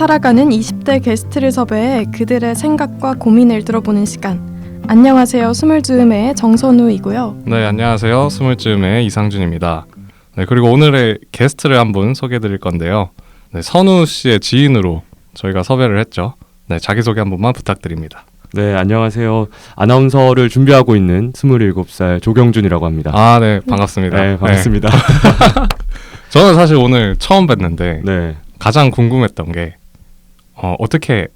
살아가는 20대 게스트를 섭외해 그들의 생각과 고민을 들어보는 시간. 안녕하세요. 스물즈음의 정선우이고요. 네, 안녕하세요. 스물즈음의 이상준입니다. 네, 그리고 오늘의 게스트를 한 분 소개해드릴 건데요. 네, 선우 씨의 지인으로 저희가 섭외를 했죠. 네, 자기소개 한 번만 부탁드립니다. 네, 안녕하세요. 아나운서를 준비하고 있는 27살 조경준이라고 합니다. 아, 네, 반갑습니다. 네, 반갑습니다. 네. 저는 사실 오늘 처음 뵀는데 네. 가장 궁금했던 게 어떻게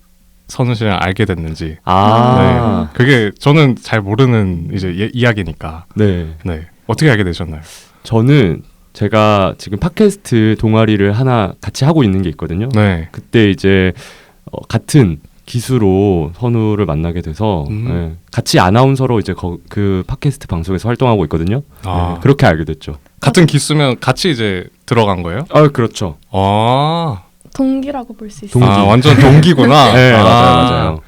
선우 씨랑 알게 됐는지. 아, 네, 그게 저는 잘 모르는 이제 이야기니까. 네. 네, 어떻게 알게 되셨나요? 저는 제가 지금 팟캐스트 동아리를 하나 같이 하고 있는 게 있거든요. 네. 그때 이제 같은 기수로 선우를 만나게 돼서 네, 같이 아나운서로 이제 그 팟캐스트 방송에서 활동하고 있거든요. 아. 네, 그렇게 알게 됐죠. 같은 기수면 같이 이제 들어간 거예요? 아, 그렇죠. 아, 동기라고 볼 수 있어요. 동기. 완전 동기구나. 네, 맞아요.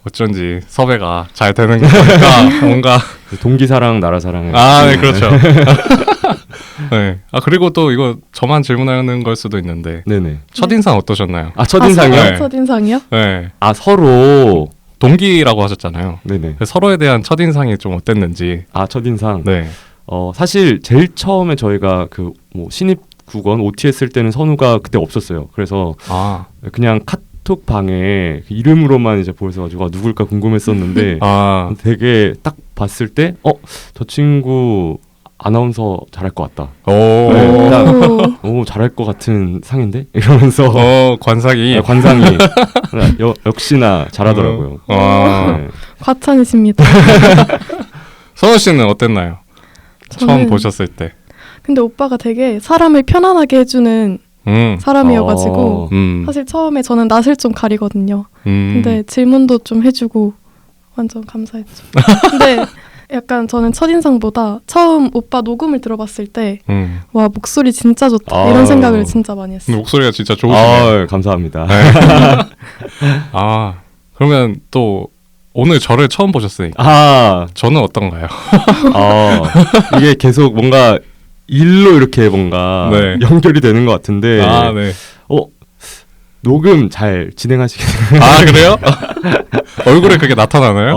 어쩐지 섭외가 잘 되는 거니까 뭔가 동기사랑 나라사랑. 네, 그렇죠. 네. 그리고 또 이거 저만 질문하는 걸 수도 있는데 네네. 첫인상 어떠셨나요? 첫인상이요? 네. 첫인상이요? 네. 서로. 동기라고 하셨잖아요. 네네. 서로에 대한 첫인상이 좀 어땠는지. 첫인상. 네. 사실 제일 처음에 저희가 신입 국원 OT 했을 때는 선우가 그때 없었어요. 그래서 그냥 카톡 방에 이름으로만 이제 보여서가지고 누굴까 궁금했었는데 되게 딱 봤을 때 저 친구 아나운서 잘할 것 같다. 오, 잘할 것 같은 상인데? 이러면서 관상이 역시나 잘하더라고요. 네. 과찬이십니다. 선우 씨는 어땠나요? 처음 보셨을 때. 근데 오빠가 되게 사람을 편안하게 해주는 사람이어가지고 사실 처음에 저는 낯을 좀 가리거든요. 근데 질문도 좀 해주고 완전 감사했죠. 근데 약간 저는 첫인상보다 처음 오빠 녹음을 들어봤을 때 와, 목소리 진짜 좋다 이런 생각을 진짜 많이 했어요. 목소리가 진짜 좋으시네요. 감사합니다. 네. 그러면 또 오늘 저를 처음 보셨으니까 저는 어떤가요? 이게 계속 뭔가 일로 이렇게 뭔가 연결이 되는 것 같은데 네. 녹음 잘 진행하시게 그래요? 얼굴에 그게 나타나나요?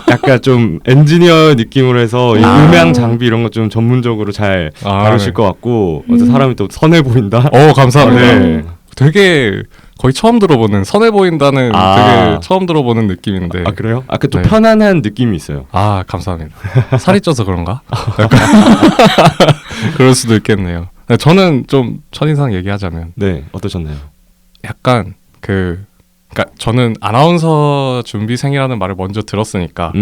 약간 좀 엔지니어 느낌으로 해서 이 음향 장비 이런 거 좀 전문적으로 잘 다루실 것 같고 사람이 또 선해 보인다. 감사합니다. 네. 되게 거의 처음 들어보는 선해 보인다는 되게 처음 들어보는 느낌인데. 그래요? 좀 편안한 느낌이 있어요. 감사합니다. 살이 쪄서 그런가? 그럴 수도 있겠네요. 네, 저는 좀 첫인상 얘기하자면 네, 어떠셨나요? 약간 그러니까 저는 아나운서 준비생이라는 말을 먼저 들었으니까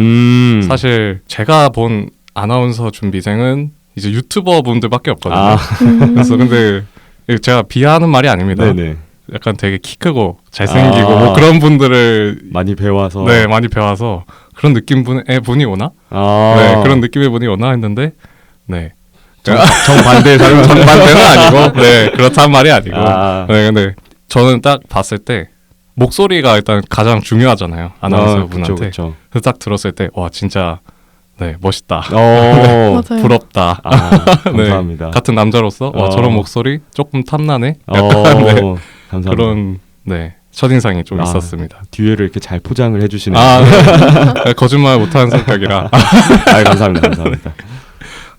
사실 제가 본 아나운서 준비생은 이제 유튜버 분들밖에 없거든요. 그래서 근데 제가 비하하는 말이 아닙니다. 네네. 약간 되게 키 크고 잘생기고 그런 분들을 많이 배워서 많이 배워서 그런 느낌의 분이 오나? 네, 그런 느낌의 분이 오나 했는데 정반대의 사람 정반대는 아니고 그렇단 말이 아니고 근데 저는 딱 봤을 때 목소리가 일단 가장 중요하잖아요. 아나운서 분한테. 그래서 딱 들었을 때 와 진짜 멋있다. 부럽다. 감사합니다. 같은 남자로서 와 저런 목소리 조금 탐나네. 감사합니다. 그런 첫인상이 좀 있었습니다. 뒤에를 이렇게 잘 포장을 해주시네요. 거짓말 못하는 성격이라. 감사합니다.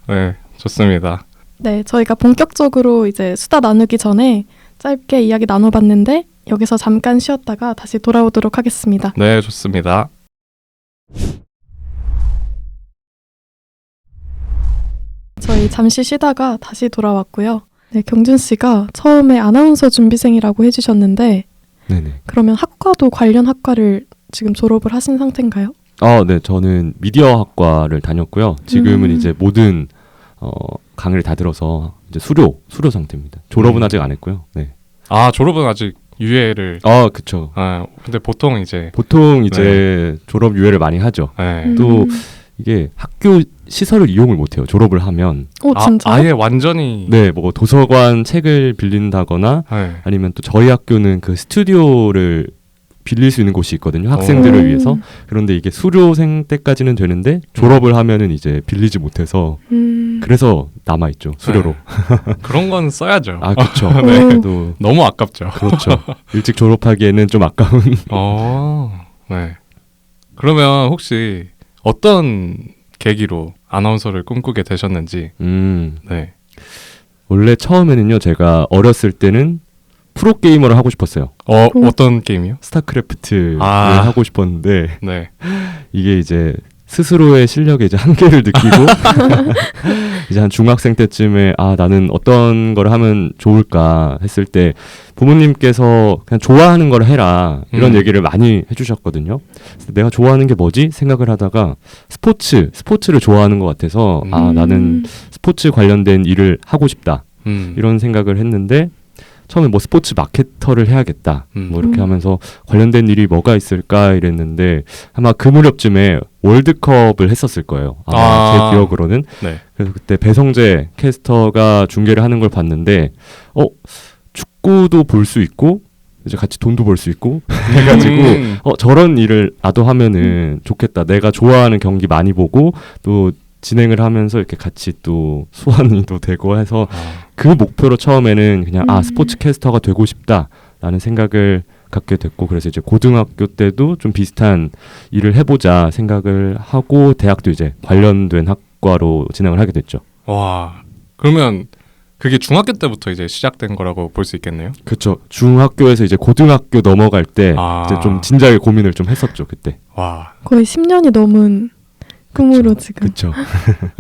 네, 좋습니다. 네, 저희가 본격적으로 이제 수다 나누기 전에 짧게 이야기 나눠봤는데 여기서 잠깐 쉬었다가 다시 돌아오도록 하겠습니다. 네, 좋습니다. 저희 잠시 쉬다가 다시 돌아왔고요. 네, 경준 씨가 처음에 아나운서 준비생이라고 해주셨는데 네네. 그러면 학과도 관련 학과를 지금 졸업을 하신 상태인가요? 네, 저는 미디어학과를 다녔고요. 지금은 이제 모든 강의를 다 들어서 이제 수료 상태입니다. 졸업은 아직 안 했고요. 네. 졸업은 아직 유예를. 그쵸. 근데 보통 이제 졸업 유예를 많이 하죠. 또 이게 학교 시설을 이용을 못해요. 졸업을 하면. 진짜요? 아예 완전히. 네, 뭐 도서관 책을 빌린다거나 아니면 또 저희 학교는 그 스튜디오를 빌릴 수 있는 곳이 있거든요. 학생들을 위해서. 그런데 이게 수료생 때까지는 되는데 졸업을 하면은 이제 빌리지 못해서 그래서 남아 있죠. 수료로. 네. 그런 건 써야죠. 아, 그렇죠. 네. 너무 아깝죠. 그렇죠. 일찍 졸업하기에는 좀 아까운. 네. 그러면 혹시 어떤 계기로 아나운서를 꿈꾸게 되셨는지. 네. 원래 처음에는요, 제가 어렸을 때는 프로게이머를 하고 싶었어요. 어떤 게임이요? 스타크래프트를 하고 싶었는데, 네. 이게 이제 스스로의 실력에 이제 한계를 느끼고, 이제 한 중학생 때쯤에, 나는 어떤 걸 하면 좋을까 했을 때, 부모님께서 그냥 좋아하는 걸 해라, 이런 얘기를 많이 해주셨거든요. 그래서 내가 좋아하는 게 뭐지? 생각을 하다가, 스포츠를 좋아하는 것 같아서, 나는 스포츠 관련된 일을 하고 싶다. 이런 생각을 했는데, 처음에 뭐 스포츠 마케터를 해야겠다. 뭐 이렇게 하면서 관련된 일이 뭐가 있을까 이랬는데 아마 그 무렵쯤에 월드컵을 했었을 거예요. 제 기억으로는. 네. 그래서 그때 배성재 캐스터가 중계를 하는 걸 봤는데 축구도 볼 수 있고 이제 같이 돈도 벌 수 있고 해가지고 저런 일을 나도 하면은 좋겠다. 내가 좋아하는 경기 많이 보고 또 진행을 하면서 이렇게 같이 또 소환이도 되고 해서 그 목표로 처음에는 그냥 스포츠 캐스터가 되고 싶다라는 생각을 갖게 됐고 그래서 이제 고등학교 때도 좀 비슷한 일을 해보자 생각을 하고 대학도 이제 관련된 학과로 진행을 하게 됐죠. 와, 그러면 그게 중학교 때부터 이제 시작된 거라고 볼 수 있겠네요. 그렇죠. 중학교에서 이제 고등학교 넘어갈 때 이제 좀 진지하게 고민을 좀 했었죠 그때. 와, 거의 10년이 넘은 꿈으로 지금. 그렇죠.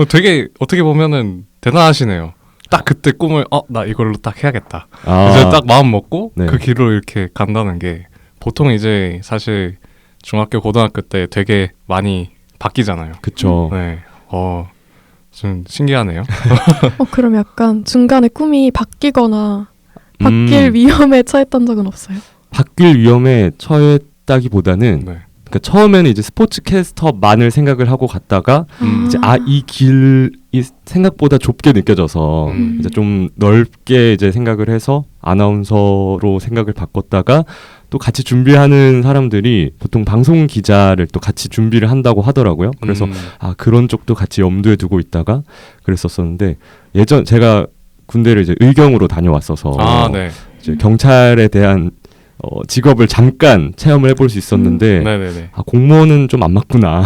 되게 어떻게 보면은 대단하시네요. 딱 그때 꿈을 나 이걸로 딱 해야겠다. 이제 딱 마음 먹고 네. 그 길로 이렇게 간다는 게 보통 이제 사실 중학교 고등학교 때 되게 많이 바뀌잖아요. 그렇죠. 네. 좀 신기하네요. 그럼 약간 중간에 꿈이 바뀌거나 바뀔 위험에 처했던 적은 없어요? 바뀔 위험에 처했다기보다는 네. 그러니까 처음에는 이제 스포츠 캐스터만을 생각을 하고 갔다가 이제 이 길이 생각보다 좁게 느껴져서 이제 좀 넓게 이제 생각을 해서 아나운서로 생각을 바꿨다가 또 같이 준비하는 사람들이 보통 방송 기자를 또 같이 준비를 한다고 하더라고요. 그래서 그런 쪽도 같이 염두에 두고 있다가 그랬었었는데 제가 군대를 이제 의경으로 다녀왔어서 네. 이제 경찰에 대한 직업을 잠깐 체험을 해볼 수 있었는데 공무원은 좀 안 맞구나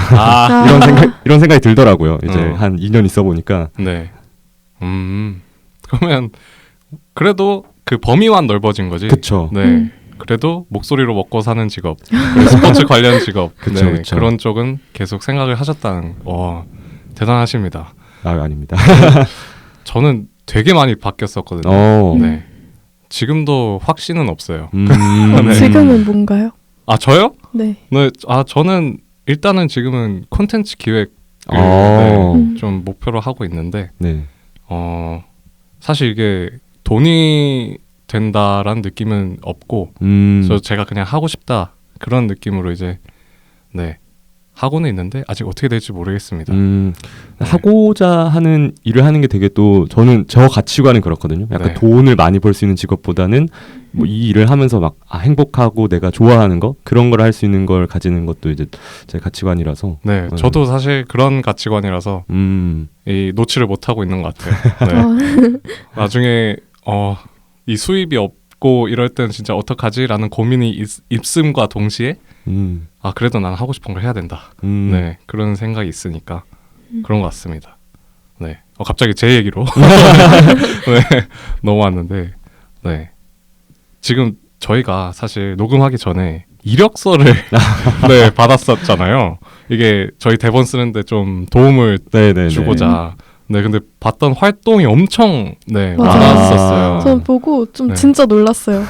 이런 생각이 들더라고요. 이제 한 2년 있어 보니까. 네. 그러면 그래도 그 범위만 넓어진 거지. 그렇죠. 네. 그래도 목소리로 먹고 사는 직업, 스포츠 관련 직업, 그쵸, 네, 그쵸. 그런 쪽은 계속 생각을 하셨다는. 대단하십니다. 아닙니다. 저는 되게 많이 바뀌었었거든요. 네. 지금도 확신은 없어요. 네. 지금은 뭔가요? 저요? 네. 네. 저는 일단은 지금은 콘텐츠 기획을 좀 목표로 하고 있는데, 네. 사실 이게 돈이 된다라는 느낌은 없고, 그래서 제가 그냥 하고 싶다 그런 느낌으로 이제 하고는 있는데 아직 어떻게 될지 모르겠습니다. 하고자 하는 일을 하는 게 되게 또 저는 저 가치관은 그렇거든요. 약간 돈을 많이 벌 수 있는 직업보다는 뭐 이 일을 하면서 막 행복하고 내가 좋아하는 거 그런 걸 할 수 있는 걸 가지는 것도 이제 제 가치관이라서. 네, 저도 사실 그런 가치관이라서 이 놓지를 못하고 있는 것 같아요. 네. 나중에 이 수입이 없고 이럴 때는 진짜 어떡하지라는 고민이 있음과 동시에 그래도 난 하고 싶은 걸 해야 된다. 네, 그런 생각이 있으니까 그런 것 같습니다. 네, 갑자기 제 얘기로 넘어왔는데, 지금 저희가 사실 녹음하기 전에 이력서를 받았었잖아요. 이게 저희 대본 쓰는데 좀 도움을 주고자. 네, 근데 봤던 활동이 엄청 많았었어요. 전 보고 좀 진짜 놀랐어요.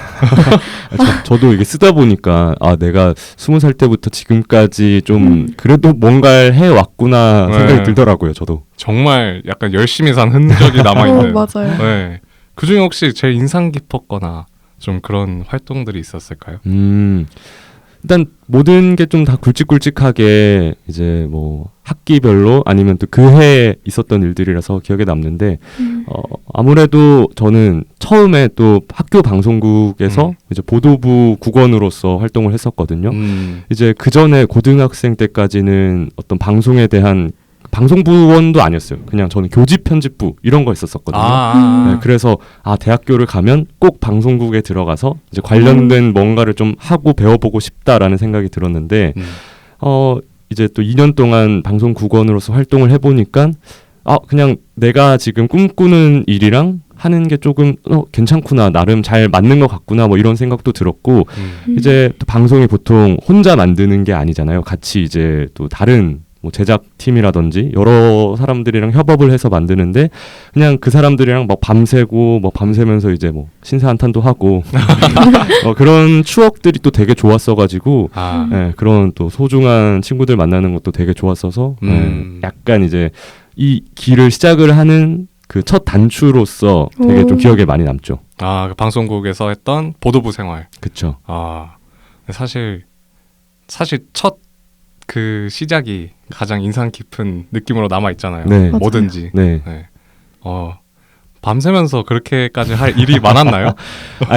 저도 이게 쓰다 보니까 내가 20살 때부터 지금까지 좀 그래도 뭔가를 해왔구나 생각이 들더라고요. 저도 정말 약간 열심히 산 흔적이 남아있는. 맞아요. 네. 그중에 혹시 제일 인상 깊었거나 좀 그런 활동들이 있었을까요? 일단 모든 게 좀 다 굵직굵직하게 이제 뭐 학기별로 아니면 또 그 해에 있었던 일들이라서 기억에 남는데 아무래도 저는 처음에 또 학교 방송국에서 이제 보도부 국원으로서 활동을 했었거든요. 이제 그 전에 고등학생 때까지는 어떤 방송에 대한 방송부원도 아니었어요. 그냥 저는 교집 편집부 이런 거 있었었거든요. 네, 그래서 대학교를 가면 꼭 방송국에 들어가서 이제 관련된 뭔가를 좀 하고 배워보고 싶다라는 생각이 들었는데 이제 또 2년 동안 방송국원으로서 활동을 해보니까 그냥 내가 지금 꿈꾸는 일이랑 하는 게 조금 괜찮구나, 나름 잘 맞는 것 같구나, 뭐 이런 생각도 들었고 이제 또 방송이 보통 혼자 만드는 게 아니잖아요. 같이 이제 또 다른 뭐 제작팀이라든지 여러 사람들이랑 협업을 해서 만드는데 그냥 그 사람들이랑 막 밤새고 뭐 밤새면서 이제 뭐 신사한탄도 하고 그런 추억들이 또 되게 좋았어가지고 네, 그런 또 소중한 친구들 만나는 것도 되게 좋았어서 약간 이제 이 길을 시작을 하는 그 첫 단추로서 되게 좀 기억에 많이 남죠. 그 방송국에서 했던 보도부 생활. 그쵸. 사실 첫 그 시작이 가장 인상 깊은 느낌으로 남아 있잖아요. 네. 뭐든지. 네. 네. 밤새면서 그렇게까지 할 일이 많았나요?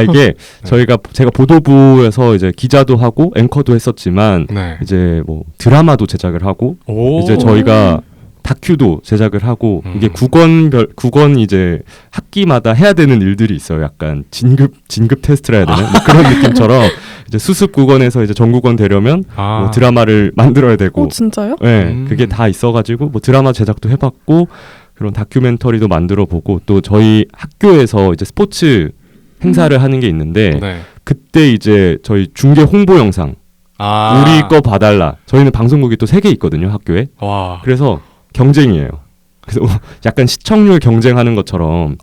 이게 제가 보도부에서 이제 기자도 하고 앵커도 했었지만 이제 뭐 드라마도 제작을 하고 이제 저희가 다큐도 제작을 하고 이게 국원 이제 학기마다 해야 되는 일들이 있어요. 약간 진급 테스트라 해야 되나? 뭐 그런 느낌처럼 이제 수습 국원에서 이제 전국원 되려면 뭐 드라마를 만들어야 되고. 진짜요? 네, 그게 다 있어가지고 뭐 드라마 제작도 해봤고 그런 다큐멘터리도 만들어보고 또 저희 학교에서 이제 스포츠 행사를 하는 게 있는데 그때 이제 저희 중계 홍보 영상 우리 거 봐달라. 저희는 방송국이 또 3개 있거든요, 학교에. 그래서 경쟁이에요. 그래서 약간 시청률 경쟁하는 것처럼.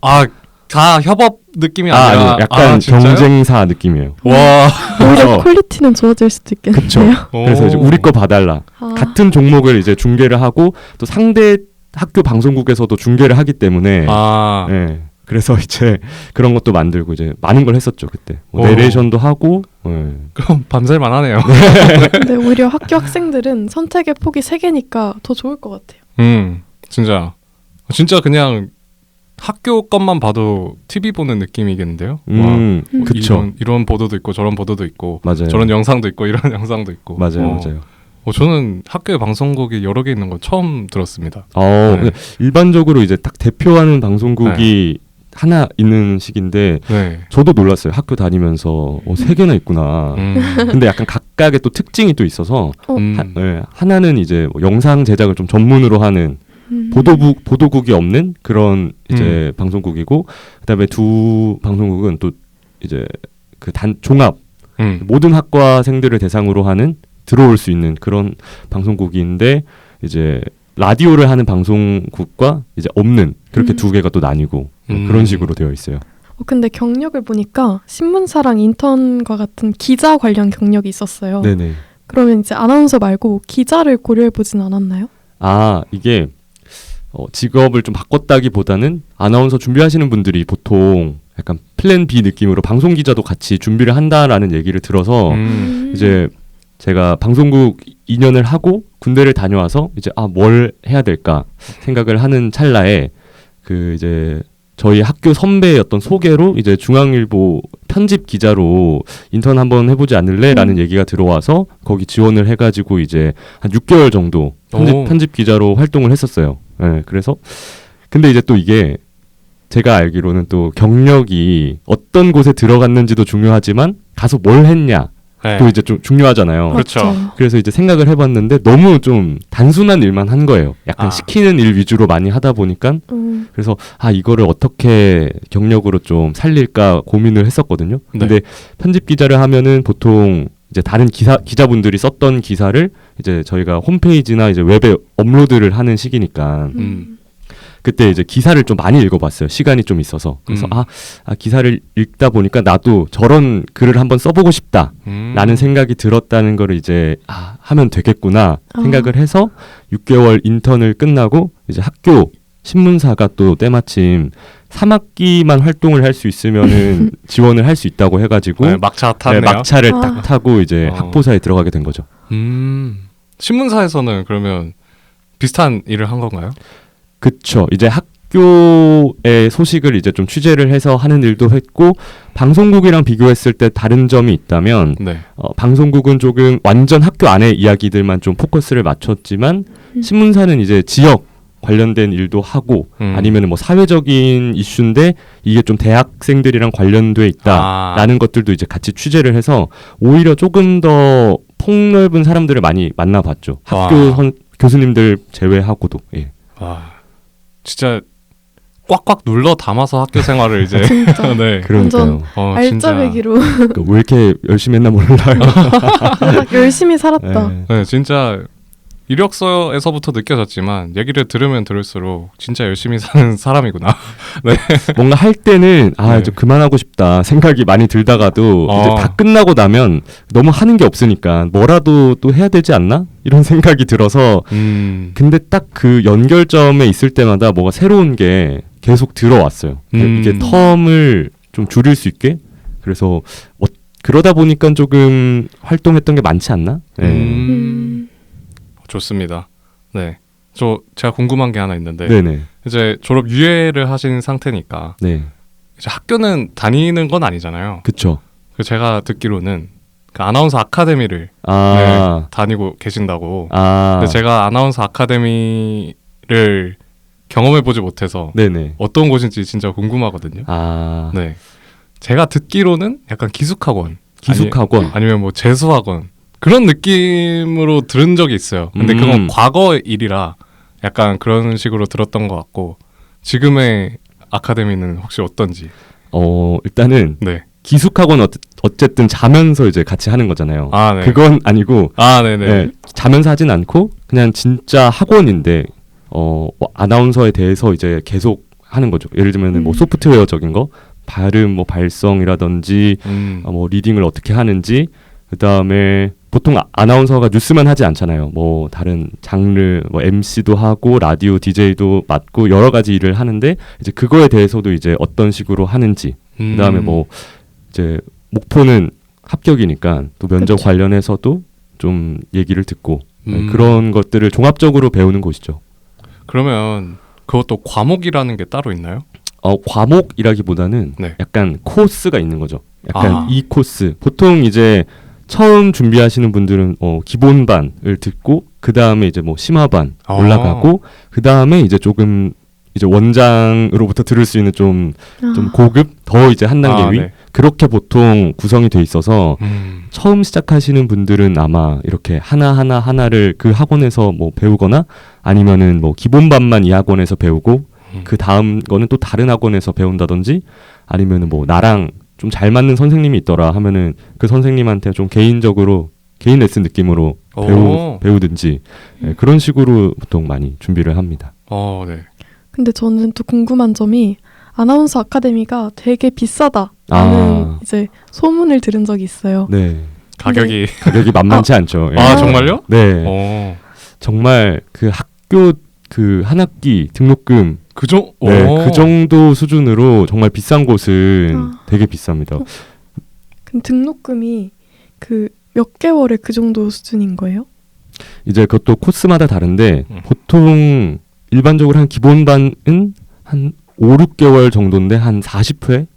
다 협업 느낌이 아니라 아니, 약간 경쟁사 느낌이에요. 와. 오히려 퀄리티는 좋아질 수도 있겠네요. 그쵸. 그래서 이제 우리 거 봐달라. 같은 종목을 이제 중계를 하고 또 상대 학교 방송국에서도 중계를 하기 때문에. 네. 그래서 이제 그런 것도 만들고 이제 많은 걸 했었죠 그때. 내레이션도 하고. 그럼 밤샐만 하네요. 근데 오히려 학교 학생들은 선택의 폭이 3개니까 더 좋을 것 같아요. 진짜 그냥 학교 것만 봐도 TV 보는 느낌이겠는데요. 그쵸. 이런 보도도 있고 저런 보도도 있고 맞아요. 저런 영상도 있고 이런 영상도 있고. 맞아요. 저는 학교에 방송국이 여러 개 있는 건 처음 들었습니다. 일반적으로 이제 딱 대표하는 방송국이 하나 있는 시기인데 저도 놀랐어요. 학교 다니면서 3개나 있구나. 근데 약간 각각의 또 특징이 또 있어서 하나는 이제 뭐 영상 제작을 좀 전문으로 하는 보도국이 없는 그런 이제 방송국이고 그다음에 두 방송국은 또 이제 그 종합 모든 학과생들을 대상으로 하는 들어올 수 있는 그런 방송국인데 이제 라디오를 하는 방송국과 이제 없는 그렇게 2개가 또 나뉘고 그런 식으로 되어 있어요. 근데 경력을 보니까 신문사랑 인턴과 같은 기자 관련 경력이 있었어요. 네네. 그러면 이제 아나운서 말고 기자를 고려해보진 않았나요? 이게 직업을 좀 바꿨다기보다는 아나운서 준비하시는 분들이 보통 약간 플랜 B 느낌으로 방송 기자도 같이 준비를 한다라는 얘기를 들어서 이제 제가 방송국 2년을 하고 군대를 다녀와서 이제 뭘 해야 될까 생각을 하는 찰나에 그 이제 저희 학교 선배였던 소개로 이제 중앙일보 편집 기자로 인턴 한번 해보지 않을래라는 얘기가 들어와서 거기 지원을 해가지고 이제 한 6개월 정도 편집 기자로 활동을 했었어요. 네, 그래서 근데 이제 또 이게 제가 알기로는 또 경력이 어떤 곳에 들어갔는지도 중요하지만 가서 뭘 했냐 또 이제 좀 중요하잖아요. 그렇죠. 그래서 이제 생각을 해봤는데 너무 좀 단순한 일만 한 거예요. 약간 시키는 일 위주로 많이 하다 보니까 그래서 이거를 어떻게 경력으로 좀 살릴까 고민을 했었거든요. 근데 편집 기자를 하면은 보통 이제 다른 기자분들이 썼던 기사를 이제 저희가 홈페이지나 이제 웹에 업로드를 하는 시기니까 그때 이제 기사를 좀 많이 읽어봤어요. 시간이 좀 있어서. 그래서 기사를 읽다 보니까 나도 저런 글을 한번 써보고 싶다라는 생각이 들었다는 거를 이제 하면 되겠구나 생각을 해서 6개월 인턴을 끝나고 이제 학교 신문사가 또 때마침 3학기만 활동을 할 수 있으면은 지원을 할 수 있다고 해가지고 네, 막차 탔네요. 막차를 딱 타고 이제 학보사에 들어가게 된 거죠. 신문사에서는 그러면 비슷한 일을 한 건가요? 그쵸. 이제 학교의 소식을 이제 좀 취재를 해서 하는 일도 했고, 방송국이랑 비교했을 때 다른 점이 있다면 네. 방송국은 조금 완전 학교 안의 이야기들만 좀 포커스를 맞췄지만 신문사는 이제 지역 관련된 일도 하고 아니면 뭐 사회적인 이슈인데 이게 좀 대학생들이랑 관련돼 있다라는 것들도 이제 같이 취재를 해서 오히려 조금 더 폭넓은 사람들을 많이 만나봤죠. 학교 교수님들 제외하고도. 예. 와, 진짜 꽉꽉 눌러 담아서 학교 생활을 이제 진짜 네. 그러니까요. 알짜배기로 그러니까 왜 이렇게 열심히 했나 몰라요. 열심히 살았다. 네. 진짜 이력서에서부터 느껴졌지만 얘기를 들으면 들을수록 진짜 열심히 사는 사람이구나. 네. 뭔가 할 때는 네. 좀 그만하고 싶다 생각이 많이 들다가도 이제 다 끝나고 나면 너무 하는 게 없으니까 뭐라도 또 해야 되지 않나? 이런 생각이 들어서 근데 딱 그 연결점에 있을 때마다 뭐가 새로운 게 계속 들어왔어요. 이게 텀을 좀 줄일 수 있게 그래서 그러다 보니까 조금 활동했던 게 많지 않나? 네. 좋습니다. 네, 제가 궁금한 게 하나 있는데 네네. 이제 졸업 유예를 하신 상태니까 네. 이제 학교는 다니는 건 아니잖아요. 그렇죠. 제가 듣기로는 그 아나운서 아카데미를 네, 다니고 계신다고. 근데 제가 아나운서 아카데미를 경험해보지 못해서 네네. 어떤 곳인지 진짜 궁금하거든요. 네, 제가 듣기로는 약간 기숙학원, 아니면 뭐 재수학원 그런 느낌으로 들은 적이 있어요. 근데 그건 과거 일이라 약간 그런 식으로 들었던 것 같고 지금의 아카데미는 혹시 어떤지? 일단은 네. 기숙학원 어쨌든 자면서 이제 같이 하는 거잖아요. 네. 그건 아니고 네네. 네, 자면서 하진 않고 그냥 진짜 학원인데 아나운서에 대해서 이제 계속 하는 거죠. 예를 들면 뭐 소프트웨어적인 거, 발음 뭐 발성이라든지 뭐 리딩을 어떻게 하는지 그다음에 보통 아나운서가 뉴스만 하지 않잖아요. 뭐 다른 장르 뭐 MC도 하고 라디오 DJ도 맡고 여러 가지 일을 하는데 이제 그거에 대해서도 이제 어떤 식으로 하는지 그다음에 뭐 이제 목표는 합격이니까 또 면접 그쵸. 관련해서도 좀 얘기를 듣고 그런 것들을 종합적으로 배우는 곳이죠. 그러면 그것도 과목이라는 게 따로 있나요? 과목이라기보다는 네. 약간 코스가 있는 거죠. 약간 이 코스. 보통 이제 처음 준비하시는 분들은 기본반을 듣고 그 다음에 이제 뭐 심화반 올라가고 그 다음에 이제 조금 이제 원장으로부터 들을 수 있는 좀 고급 더 이제 한 단계 위 네. 그렇게 보통 구성이 돼 있어서 처음 시작하시는 분들은 아마 이렇게 하나를 그 학원에서 뭐 배우거나 아니면은 뭐 기본반만 이 학원에서 배우고 그 다음 거는 또 다른 학원에서 배운다든지 아니면은 뭐 나랑 좀 잘 맞는 선생님이 있더라 하면은 그 선생님한테 좀 개인적으로 개인 레슨 느낌으로 배우든지 네, 그런 식으로 보통 많이 준비를 합니다. 네. 근데 저는 또 궁금한 점이 아나운서 아카데미가 되게 비싸다라는 이제 소문을 들은 적이 있어요. 네. 가격이 만만치 않죠. 예. 정말요? 네. 정말 그 학교 그 한 학기 등록금 그 정도 수준으로 정말 비싼 곳은 되게 비쌉니다. 그럼 등록금이 그 몇 개월에 그 정도 수준인 거예요? 이제 그것도 코스마다 다른데 보통 일반적으로 한 기본반은 한 5, 6개월 정도인데 한 40회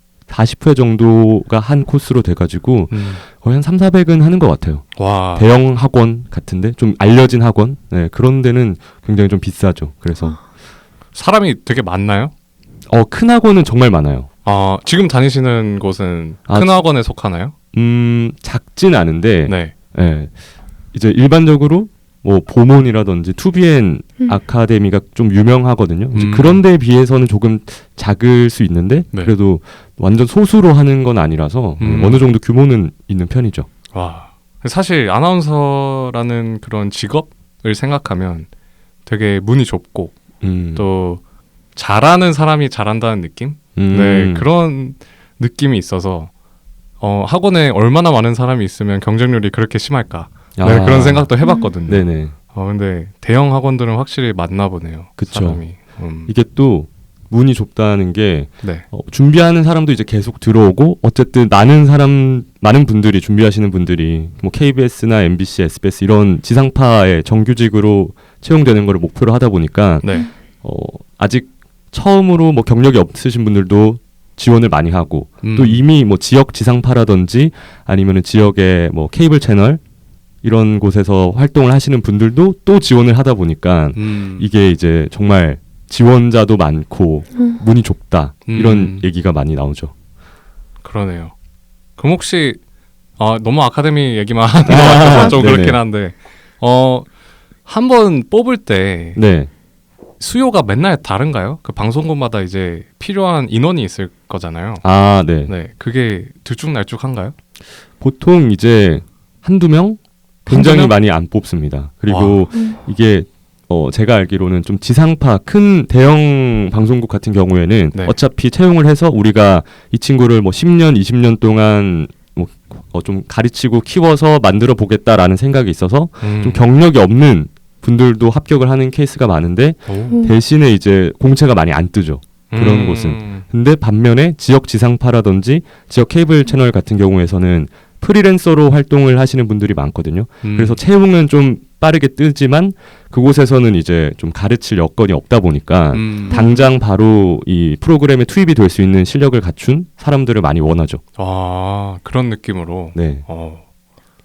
정도가 한 코스로 돼가지고 거의 한 3, 400은 하는 것 같아요. 와. 대형 학원 같은데 좀 알려진 학원 그런 데는 굉장히 좀 비싸죠. 그래서 사람이 되게 많나요? 큰 학원은 정말 많아요. 지금 다니시는 곳은 큰 학원에 속하나요? 작진 않은데 네. 이제 일반적으로 뭐 보몬이라든지 투비엔 아카데미가 좀 유명하거든요. 그런 데에 비해서는 조금 작을 수 있는데 그래도 완전 소수로 하는 건 아니라서 어느 정도 규모는 있는 편이죠. 와, 사실 아나운서라는 그런 직업을 생각하면 되게 문이 좁고 또 잘하는 사람이 잘한다는 느낌? 네, 그런 느낌이 있어서 학원에 얼마나 많은 사람이 있으면 경쟁률이 그렇게 심할까? 네, 그런 생각도 해봤거든요. 네네. 근데 대형 학원들은 확실히 맞나 보네요. 그쵸. 이게 또 문이 좁다는 게 네. 준비하는 사람도 이제 계속 들어오고 어쨌든 많은 분들이 준비하시는 분들이 뭐 KBS나 MBC, SBS 이런 지상파의 정규직으로 채용되는 거를 목표로 하다 보니까 네. 아직 처음으로 뭐 경력이 없으신 분들도 지원을 많이 하고 또 이미 뭐 지역 지상파라든지 아니면은 지역의 뭐 케이블 채널 이런 곳에서 활동을 하시는 분들도 또 지원을 하다 보니까 이게 이제 정말 지원자도 많고 문이 좁다 이런 얘기가 많이 나오죠. 그러네요. 그럼 혹시 너무 아카데미 얘기만 하는 것 같아서 좀 그렇긴 한데 한 번 뽑을 때 네. 수요가 맨날 다른가요? 그 방송국마다 이제 필요한 인원이 있을 거잖아요. 아, 네. 네, 그게 들쭉날쭉한가요? 보통 이제 한두 명? 굉장히 많이 안 뽑습니다. 그리고 이게 제가 알기로는 좀 지상파 큰 대형 방송국 같은 경우에는 네. 어차피 채용을 해서 우리가 이 친구를 뭐 10년, 20년 동안 뭐 좀 가르치고 키워서 만들어 보겠다라는 생각이 있어서 좀 경력이 없는 분들도 합격을 하는 케이스가 많은데 대신에 이제 공채가 많이 안 뜨죠. 그런 곳은. 근데 반면에 지역 지상파라든지 지역 케이블 채널 같은 경우에서는 프리랜서로 활동을 하시는 분들이 많거든요. 그래서 채용은 좀 빠르게 뜨지만 그곳에서는 이제 좀 가르칠 여건이 없다 보니까 당장 바로 이 프로그램에 투입이 될 수 있는 실력을 갖춘 사람들을 많이 원하죠. 아, 그런 느낌으로. 네.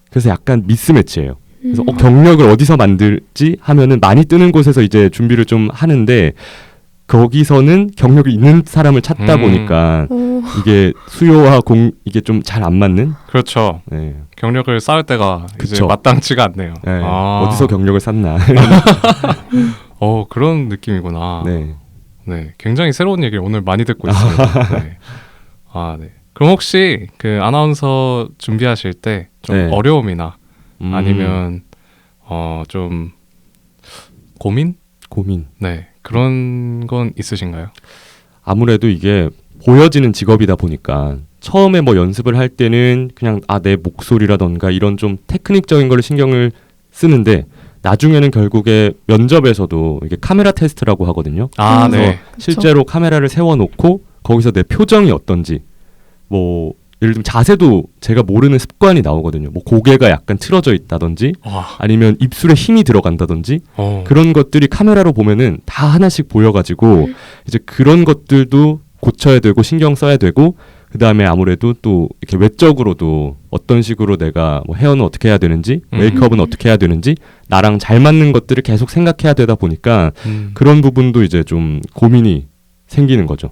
그래서 약간 미스매치예요. 그래서 경력을 어디서 만들지 하면은 많이 뜨는 곳에서 이제 준비를 좀 하는데 거기서는 경력이 있는 사람을 찾다 보니까 이게 수요와 이게 좀 잘 안 맞는. 그렇죠. 네. 경력을 쌓을 때가 그쵸. 이제 마땅치가 않네요. 네. 어디서 경력을 쌓나. 그런 느낌이구나. 네. 네, 굉장히 새로운 얘기를 오늘 많이 듣고 있습니다. 네. 네. 그럼 혹시 그 아나운서 준비하실 때 좀 네. 어려움이나 아니면 좀 고민? 네, 그런 건 있으신가요? 아무래도 이게 보여지는 직업이다 보니까 처음에 뭐 연습을 할 때는 그냥 내 목소리라던가 이런 좀 테크닉적인 걸 신경을 쓰는데 나중에는 결국에 면접에서도 이게 카메라 테스트라고 하거든요. 그래서 네. 실제로 카메라를 세워놓고 거기서 내 표정이 어떤지 뭐 예를 들면 자세도 제가 모르는 습관이 나오거든요. 뭐 고개가 약간 틀어져 있다든지 아니면 입술에 힘이 들어간다든지 그런 것들이 카메라로 보면은 다 하나씩 보여가지고 이제 그런 것들도 고쳐야 되고 신경 써야 되고 그 다음에 아무래도 또 이렇게 외적으로도 어떤 식으로 내가 뭐 헤어는 어떻게 해야 되는지 메이크업은 어떻게 해야 되는지 나랑 잘 맞는 것들을 계속 생각해야 되다 보니까 그런 부분도 이제 좀 고민이 생기는 거죠.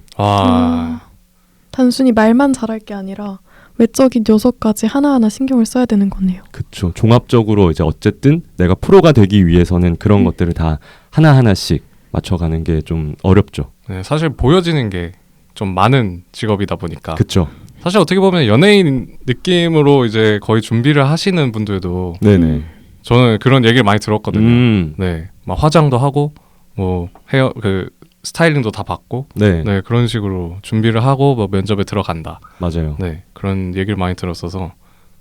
단순히 말만 잘할 게 아니라 외적인 요소까지 하나하나 신경을 써야 되는 거네요. 그렇죠. 종합적으로 이제 어쨌든 내가 프로가 되기 위해서는 그런 것들을 다 하나하나씩 맞춰가는 게 좀 어렵죠. 네, 사실 보여지는 게 좀 많은 직업이다 보니까. 그렇죠. 사실 어떻게 보면 연예인 느낌으로 이제 거의 준비를 하시는 분들도 네네. 저는 그런 얘기를 많이 들었거든요. 네, 막 화장도 하고 뭐 헤어 스타일링도 다 받고 네. 네, 그런 식으로 준비를 하고 뭐 면접에 들어간다. 맞아요. 네, 그런 얘기를 많이 들었어서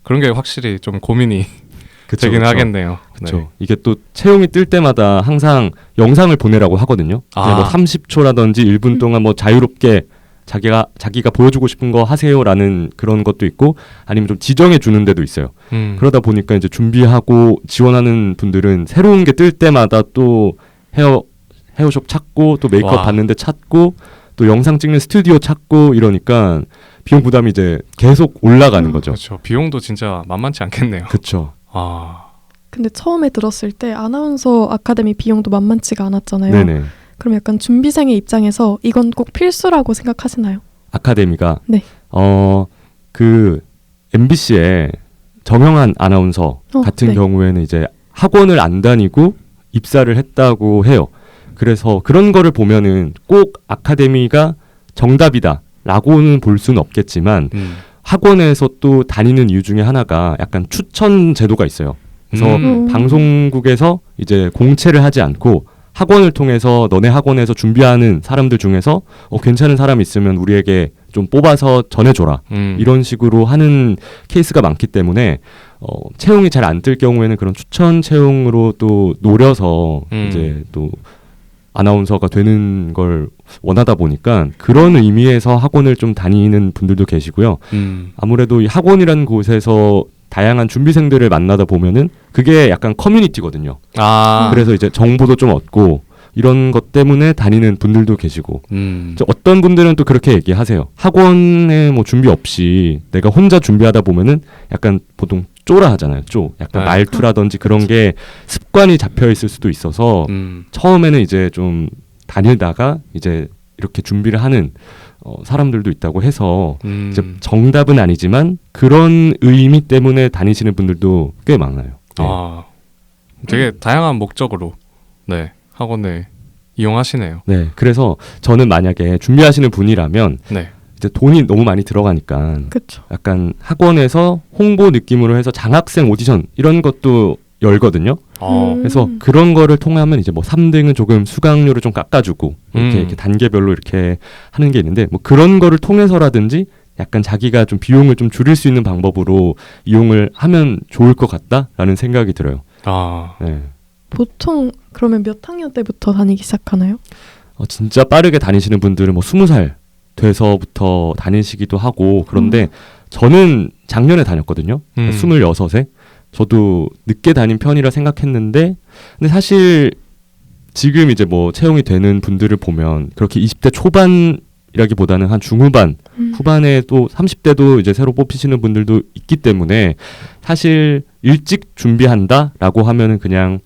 그런 게 확실히 좀 고민이 그쵸, 되긴 그쵸. 하겠네요. 그렇죠. 네. 이게 또 채용이 뜰 때마다 항상 영상을 보내라고 하거든요. 그냥 뭐 30초라든지 1분 동안 뭐 자유롭게 자기가 보여주고 싶은 거 하세요라는 그런 것도 있고 아니면 좀 지정해 주는 데도 있어요. 그러다 보니까 이제 준비하고 지원하는 분들은 새로운 게 뜰 때마다 또 헤어숍 찾고 또 메이크업 받는데 찾고 또 영상 찍는 스튜디오 찾고 이러니까 비용 부담이 이제 계속 올라가는 거죠. 그렇죠. 비용도 진짜 만만치 않겠네요. 그렇죠. 근데 처음에 들었을 때 아나운서 아카데미 비용도 만만치가 않았잖아요. 네네. 그럼 약간 준비생의 입장에서 이건 꼭 필수라고 생각하시나요? 아카데미가 네. 그 MBC의 정영한 아나운서 같은 네. 경우에는 이제 학원을 안 다니고 입사를 했다고 해요. 그래서 그런 거를 보면은 꼭 아카데미가 정답이다라고는 볼 수는 없겠지만 학원에서 또 다니는 이유 중에 하나가 약간 추천 제도가 있어요. 그래서 방송국에서 이제 공채를 하지 않고 학원을 통해서 너네 학원에서 준비하는 사람들 중에서 괜찮은 사람 있으면 우리에게 좀 뽑아서 전해줘라. 이런 식으로 하는 케이스가 많기 때문에 채용이 잘 안 뜰 경우에는 그런 추천 채용으로 또 노려서 이제 또 아나운서가 되는 걸 원하다 보니까 그런 의미에서 학원을 좀 다니는 분들도 계시고요. 아무래도 이 학원이라는 곳에서 다양한 준비생들을 만나다 보면은 그게 약간 커뮤니티거든요. 그래서 이제 정보도 좀 얻고 이런 것 때문에 다니는 분들도 계시고 어떤 분들은 또 그렇게 얘기하세요. 학원에 뭐 준비 없이 내가 혼자 준비하다 보면은 약간 보통 쪼라 하잖아요. 약간 말투라든지 그런 게 습관이 잡혀 있을 수도 있어서 처음에는 이제 좀 다니다가 이제 이렇게 준비를 하는 사람들도 있다고 해서 이제 정답은 아니지만 그런 의미 때문에 다니시는 분들도 꽤 많아요. 네. 되게 다양한 목적으로 네, 학원을 이용하시네요. 네, 그래서 저는 만약에 준비하시는 분이라면 네. 이제 돈이 너무 많이 들어가니까 그쵸. 약간 학원에서 홍보 느낌으로 해서 장학생 오디션 이런 것도 열거든요. 그래서 그런 거를 통하면 이제 뭐 3등은 조금 수강료를 좀 깎아주고 이렇게 단계별로 이렇게 하는 게 있는데 뭐 그런 거를 통해서라든지 약간 자기가 좀 비용을 좀 줄일 수 있는 방법으로 이용을 하면 좋을 것 같다라는 생각이 들어요. 네. 보통 그러면 몇 학년 때부터 다니기 시작하나요? 진짜 빠르게 다니시는 분들은 뭐 20살 돼서부터 다니시기도 하고 그런데 저는 작년에 다녔거든요. 26세. 저도 늦게 다닌 편이라 생각했는데 근데 사실 지금 이제 뭐 채용이 되는 분들을 보면 그렇게 20대 초반이라기보다는 한 중후반, 후반에 또 30대도 이제 새로 뽑히시는 분들도 있기 때문에 사실 일찍 준비한다라고 하면은 그냥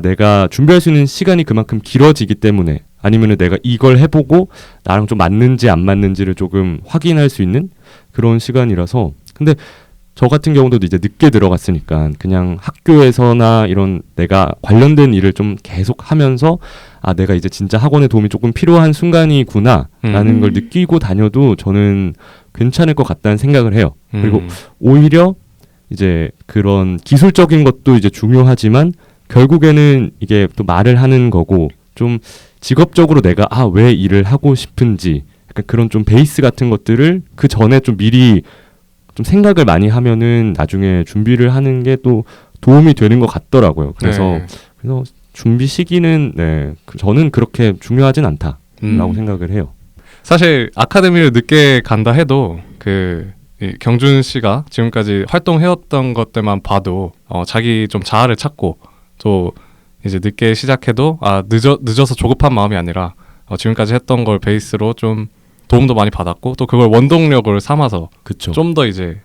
내가 준비할 수 있는 시간이 그만큼 길어지기 때문에 아니면은 내가 이걸 해보고 나랑 좀 맞는지 안 맞는지를 조금 확인할 수 있는 그런 시간이라서 근데 저 같은 경우도 이제 늦게 들어갔으니까 그냥 학교에서나 이런 내가 관련된 일을 좀 계속 하면서 내가 이제 진짜 학원의 도움이 조금 필요한 순간이구나라는 걸 느끼고 다녀도 저는 괜찮을 것 같다는 생각을 해요. 그리고 오히려 이제 그런 기술적인 것도 이제 중요하지만 결국에는 이게 또 말을 하는 거고 좀 직업적으로 내가 왜 일을 하고 싶은지 약간 그런 좀 베이스 같은 것들을 그 전에 좀 미리 좀 생각을 많이 하면은 나중에 준비를 하는 게 또 도움이 되는 것 같더라고요. 그래서 준비 시기는 저는 그렇게 중요하진 않다라고 생각을 해요. 사실 아카데미를 늦게 간다 해도 경준 씨가 지금까지 활동해왔던 것들만 봐도 자기 좀 자아를 찾고 또 이제 늦게 시작해도 늦어서 조급한 마음이 아니라 지금까지 했던 걸 베이스로 좀 도움도 많이 받았고 또 그걸 원동력을 삼아서 좀 더 이제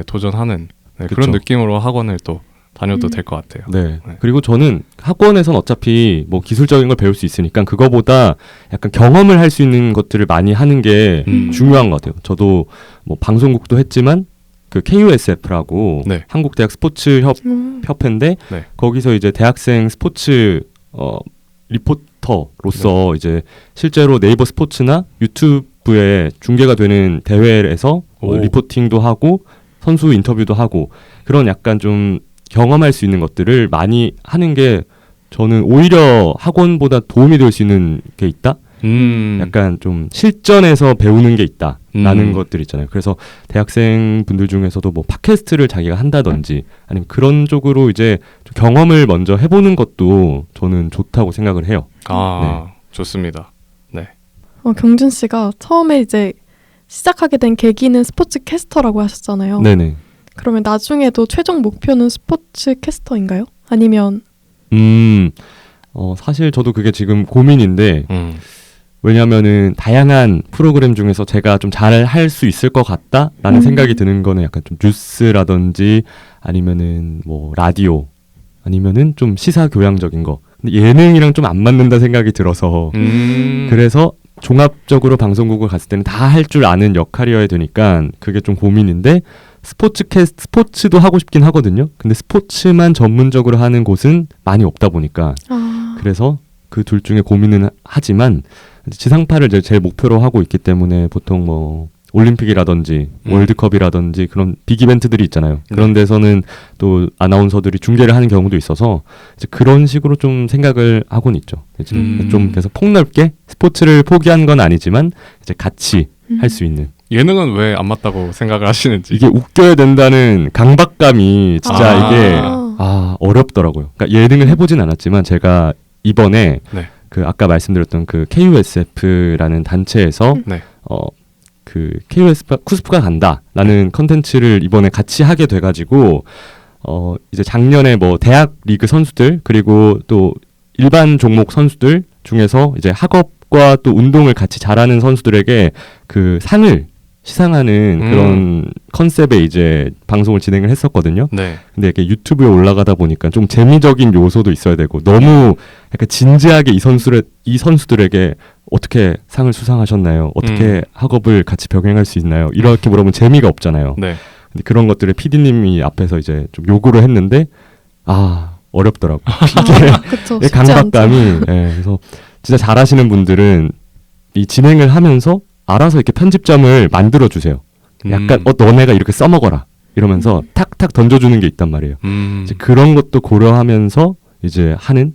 도전하는 그런 느낌으로 학원을 또 다녀도 될 것 같아요. 네. 그리고 저는 학원에선 어차피 뭐 기술적인 걸 배울 수 있으니까 그거보다 약간 경험을 할 수 있는 것들을 많이 하는 게 중요한 것 같아요. 저도 뭐 방송국도 했지만 그 KUSF라고 한국대학 스포츠협회인데 거기서 이제 대학생 스포츠 리포터로서 이제 실제로 네이버 스포츠나 유튜브에 중계가 되는 대회에서 리포팅도 하고 선수 인터뷰도 하고 그런 약간 좀 경험할 수 있는 것들을 많이 하는 게 저는 오히려 학원보다 도움이 될 수 있는 게 있다? 약간 좀 실전에서 배우는 게 있다라는 것들 있잖아요. 그래서 대학생 분들 중에서도 뭐 팟캐스트를 자기가 한다든지 아니면 그런 쪽으로 이제 경험을 먼저 해보는 것도 저는 좋다고 생각을 해요. 좋습니다. 네. 경준 씨가 처음에 이제 시작하게 된 계기는 스포츠 캐스터라고 하셨잖아요. 네네. 그러면 나중에도 최종 목표는 스포츠 캐스터인가요? 아니면? 사실 저도 그게 지금 고민인데 왜냐하면은 다양한 프로그램 중에서 제가 좀 잘 할 수 있을 것 같다라는 생각이 드는 거는 약간 좀 뉴스라든지 아니면은 뭐 라디오 아니면은 좀 시사 교양적인 거. 근데 예능이랑 좀 안 맞는다 생각이 들어서 그래서 종합적으로 방송국을 갔을 때는 다 할 줄 아는 역할이어야 되니까 그게 좀 고민인데 스포츠도 하고 싶긴 하거든요. 근데 스포츠만 전문적으로 하는 곳은 많이 없다 보니까 그래서 그 둘 중에 고민은 하지만 지상파를 제일 목표로 하고 있기 때문에 보통 뭐 올림픽이라든지 월드컵이라든지 그런 빅 이벤트들이 있잖아요. 그런 데서는 또 아나운서들이 중계를 하는 경우도 있어서 이제 그런 식으로 좀 생각을 하고는 있죠. 좀 그래서 폭넓게 스포츠를 포기한 건 아니지만 이제 같이 할 수 있는. 예능은 왜 안 맞다고 생각을 하시는지. 이게 웃겨야 된다는 강박감이 진짜 이게 어렵더라고요. 그러니까 예능을 해보진 않았지만 제가 이번에 그 아까 말씀드렸던 그 KUSF라는 단체에서 네. 그 쿠스프가 간다라는 컨텐츠를 이번에 같이 하게 돼가지고 이제 작년에 뭐 대학 리그 선수들 그리고 또 일반 종목 선수들 중에서 이제 학업과 또 운동을 같이 잘하는 선수들에게 그 상을 시상하는 그런 컨셉의 이제 방송을 진행을 했었거든요. 네. 근데 이렇게 유튜브에 올라가다 보니까 좀 재미적인 요소도 있어야 되고 너무 약간 진지하게 이 선수들에게 어떻게 상을 수상하셨나요? 어떻게 학업을 같이 병행할 수 있나요? 이렇게 물어보면 재미가 없잖아요. 네. 근데 그런 것들을 PD님이 앞에서 이제 좀 요구를 했는데 어렵더라고. 이게 강박감이. 그래서 진짜 잘하시는 분들은 이 진행을 하면서 알아서 이렇게 편집점을 만들어 주세요. 약간 너네가 이렇게 써먹어라 이러면서 탁탁 던져주는 게 있단 말이에요. 이제 그런 것도 고려하면서 이제 하는.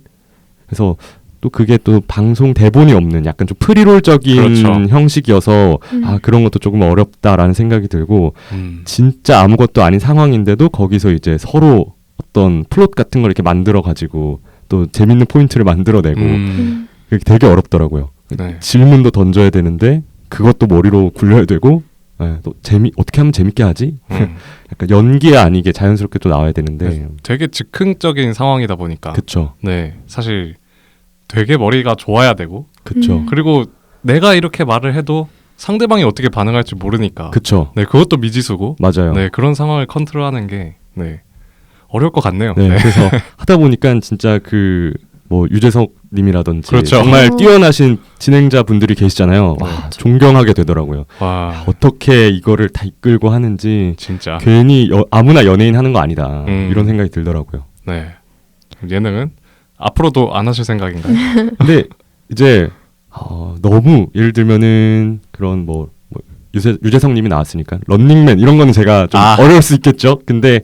그래서 또 그게 또 방송 대본이 없는 약간 좀 프리롤적인 그렇죠. 형식이어서 그런 것도 조금 어렵다라는 생각이 들고 진짜 아무것도 아닌 상황인데도 거기서 이제 서로 어떤 플롯 같은 걸 이렇게 만들어 가지고 또 재밌는 포인트를 만들어내고 그게 되게 어렵더라고요. 네. 질문도 던져야 되는데 그것도 머리로 굴려야 되고 또 어떻게 하면 재밌게 하지? 약간 연기 아니게 자연스럽게 또 나와야 되는데 되게 즉흥적인 상황이다 보니까 그쵸. 네, 사실 되게 머리가 좋아야 되고 그쵸. 그리고 내가 이렇게 말을 해도 상대방이 어떻게 반응할지 모르니까 그쵸. 네, 그것도 미지수고 맞아요. 네, 그런 상황을 컨트롤하는 게 네, 어려울 것 같네요. 네, 네. 그래서 하다 보니까 진짜 뭐 유재석 님이라든지 그렇죠. 정말 뛰어나신 진행자 분들이 계시잖아요. 와, 존경하게 되더라고요. 와. 어떻게 이거를 다 이끌고 하는지 진짜 괜히 아무나 연예인 하는 거 아니다. 이런 생각이 들더라고요. 네. 예능은 앞으로도 안 하실 생각인가요? 근데 이제 너무 예를 들면은 그런 뭐 유재석 님이 나왔으니까 런닝맨 이런 거는 제가 좀 어려울 수 있겠죠. 근데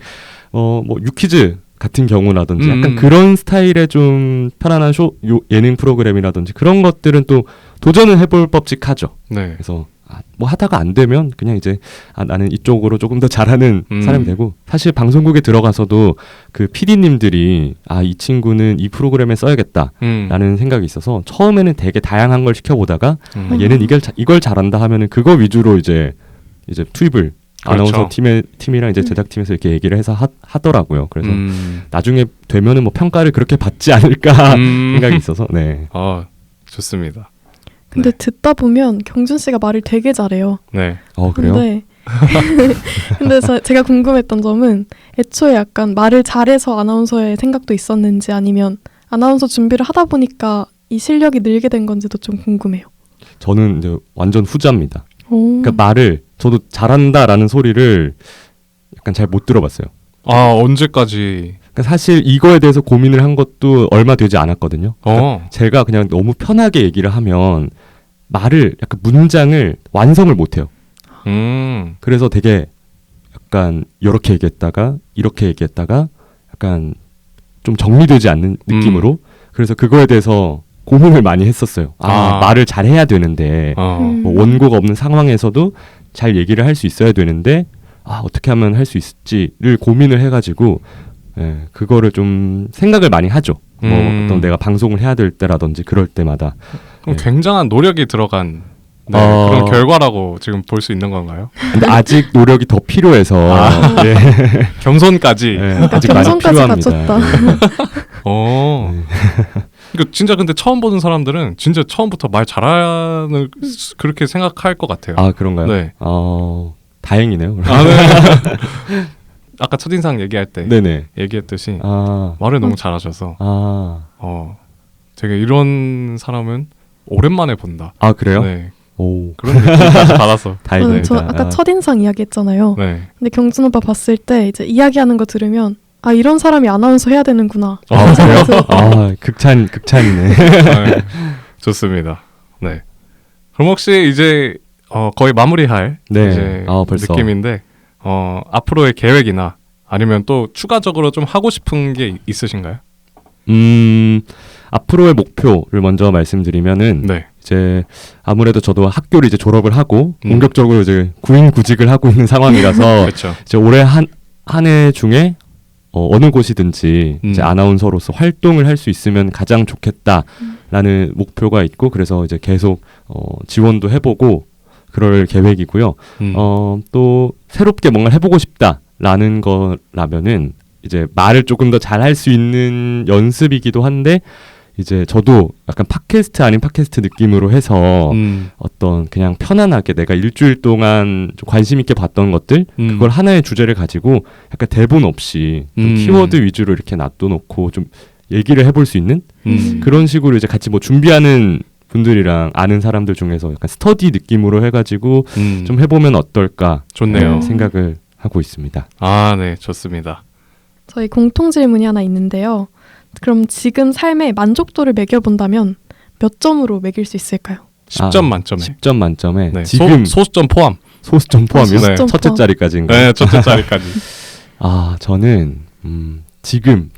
뭐 유퀴즈 같은 경우라든지 약간 그런 스타일의 좀 편안한 예능 프로그램이라든지 그런 것들은 또 도전을 해볼 법칙하죠. 네. 그래서 뭐 하다가 안 되면 그냥 이제 나는 이쪽으로 조금 더 잘하는 사람이 되고 사실 방송국에 들어가서도 그 PD님들이 이 친구는 이 프로그램에 써야겠다라는 생각이 있어서 처음에는 되게 다양한 걸 시켜보다가 얘는 이걸 잘한다 하면은 그거 위주로 이제 투입을 그렇죠. 아나운서 팀이랑 이제 제작팀에서 이렇게 얘기를 해서 하더라고요. 그래서 나중에 되면은 뭐 평가를 그렇게 받지 않을까 생각이 있어서 네. 좋습니다. 근데 듣다 보면 경준 씨가 말을 되게 잘해요. 네. 그래요? 근데 제가 궁금했던 점은 애초에 약간 말을 잘해서 아나운서의 생각도 있었는지 아니면 아나운서 준비를 하다 보니까 이 실력이 늘게 된 건지도 좀 궁금해요. 저는 이제 완전 후자입니다. 오. 그러니까 말을 저도 잘한다라는 소리를 약간 잘 못 들어봤어요. 언제까지? 그러니까 사실 이거에 대해서 고민을 한 것도 얼마 되지 않았거든요. 그러니까 제가 그냥 너무 편하게 얘기를 하면 말을 약간 문장을 완성을 못해요. 그래서 되게 약간 이렇게 얘기했다가 이렇게 얘기했다가 약간 좀 정리되지 않는 느낌으로 그래서 그거에 대해서 고민을 많이 했었어요. 말을 잘해야 되는데 뭐 원고가 없는 상황에서도 잘 얘기를 할 수 있어야 되는데 어떻게 하면 할 수 있을지를 고민을 해가지고 그거를 좀 생각을 많이 하죠. 뭐 어떤 내가 방송을 해야 될 때라든지 그럴 때마다. 그럼 굉장한 노력이 들어간 그런 결과라고 지금 볼 수 있는 건가요? 근데 아직 노력이 더 필요해서 겸손까지 아직 많이 필요합니다. 그러니까 진짜 근데 처음 보는 사람들은 진짜 처음부터 말 잘하는 그렇게 생각할 것 같아요. 그런가요? 네. 다행이네요. 네. 아까 첫인상 얘기할 때 얘기했듯이 말을 너무 잘하셔서 되게 이런 사람은 오랜만에 본다. 그래요? 네. 오. 그런 느낌까지 받아서 다행이다. 저 아까 첫인상 이야기했잖아요. 네. 근데 경준 오빠 봤을 때 이제 이야기하는 거 들으면 이런 사람이 아나운서 해야 되는구나. 그래요? 극찬이네. 좋습니다. 네. 그럼 혹시 이제 거의 마무리할 이제 느낌인데 앞으로의 계획이나 아니면 또 추가적으로 좀 하고 싶은 게 있으신가요? 앞으로의 목표를 먼저 말씀드리면은 이제 아무래도 저도 학교를 이제 졸업을 하고 본격적으로 이제 구인구직을 하고 있는 상황이라서 그렇죠. 이제 올해 한 해 중에 어느 곳이든지 이제 아나운서로서 활동을 할 수 있으면 가장 좋겠다라는 라는 목표가 있고 그래서 이제 계속 지원도 해보고 그럴 계획이고요. 또 새롭게 뭔가 해보고 싶다라는 거라면은 이제 말을 조금 더 잘할 수 있는 연습이기도 한데 이제 저도 약간 팟캐스트 아닌 팟캐스트 느낌으로 해서 어떤 그냥 편안하게 내가 일주일 동안 좀 관심 있게 봤던 것들 그걸 하나의 주제를 가지고 약간 대본 없이 좀 키워드 위주로 이렇게 놔둬놓고 좀 얘기를 해볼 수 있는 그런 식으로 이제 같이 뭐 준비하는 분들이랑 아는 사람들 중에서 약간 스터디 느낌으로 해가지고 좀 해보면 어떨까 좋네요. 생각을 하고 있습니다. 아, 네, 좋습니다. 저희 공통 질문이 하나 있는데요. 그럼 지금 삶의 만족도를 매겨본다면 몇 점으로 매길 수 있을까요? 10점 만점에. 10점 만점에. 네, 지금 소수점 포함. 소수점 포함이요? 네. 첫째 자리까지인가요? 네, 첫째 자리까지. 저는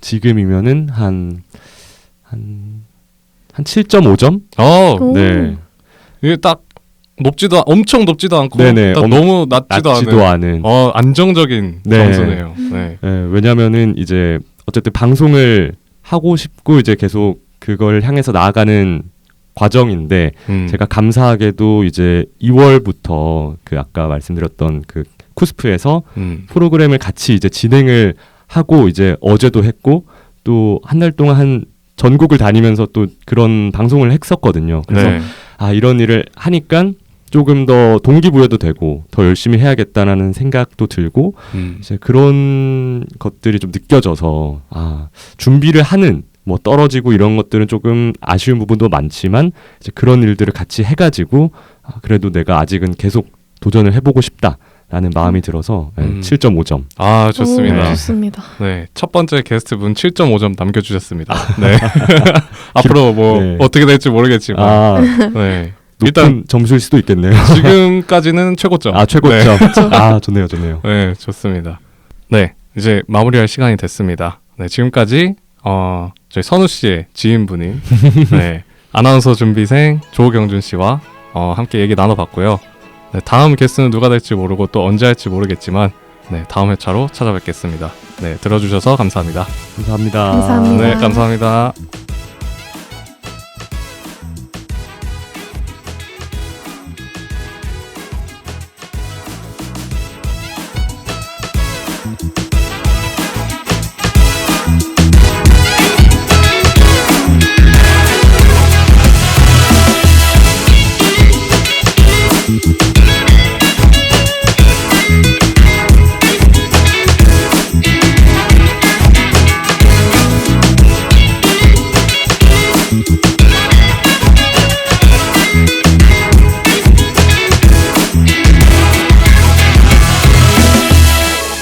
지금이면은 한 7.5점? 네. 이게 딱 엄청 높지도 않고 네네. 너무 낮지도 않은 안정적인 네. 점수네요. 네. 네, 왜냐면은 이제 어쨌든 방송을 하고 싶고 이제 계속 그걸 향해서 나아가는 과정인데 제가 감사하게도 이제 2월부터 그 아까 말씀드렸던 그 쿠스프에서 프로그램을 같이 이제 진행을 하고 이제 어제도 했고 또 한 달 동안 한 전국을 다니면서 또 그런 방송을 했었거든요. 그래서 네. 이런 일을 하니까 조금 더 동기부여도 되고 더 열심히 해야겠다라는 생각도 들고 이제 그런 것들이 좀 느껴져서 준비를 하는 뭐 떨어지고 이런 것들은 조금 아쉬운 부분도 많지만 이제 그런 일들을 같이 해가지고 그래도 내가 아직은 계속 도전을 해보고 싶다라는 마음이 들어서 7.5점. 아, 좋습니다. 좋습니다. 네, 첫 번째 게스트분 7.5점 남겨주셨습니다. 네. 앞으로 뭐 네. 어떻게 될지 모르겠지만 네. 일단 점수일 수도 있겠네요. 지금까지는 최고점. 최고점. 네. 좋네요. 네, 좋습니다. 네, 이제 마무리할 시간이 됐습니다. 네, 지금까지 저희 선우 씨의 지인분인 네, 아나운서 준비생 조경준 씨와 함께 얘기 나눠봤고요. 네, 다음 게스트는 누가 될지 모르고 또 언제 할지 모르겠지만 네, 다음 회차로 찾아뵙겠습니다. 네, 들어주셔서 감사합니다. 감사합니다. 감사합니다. 네, 감사합니다.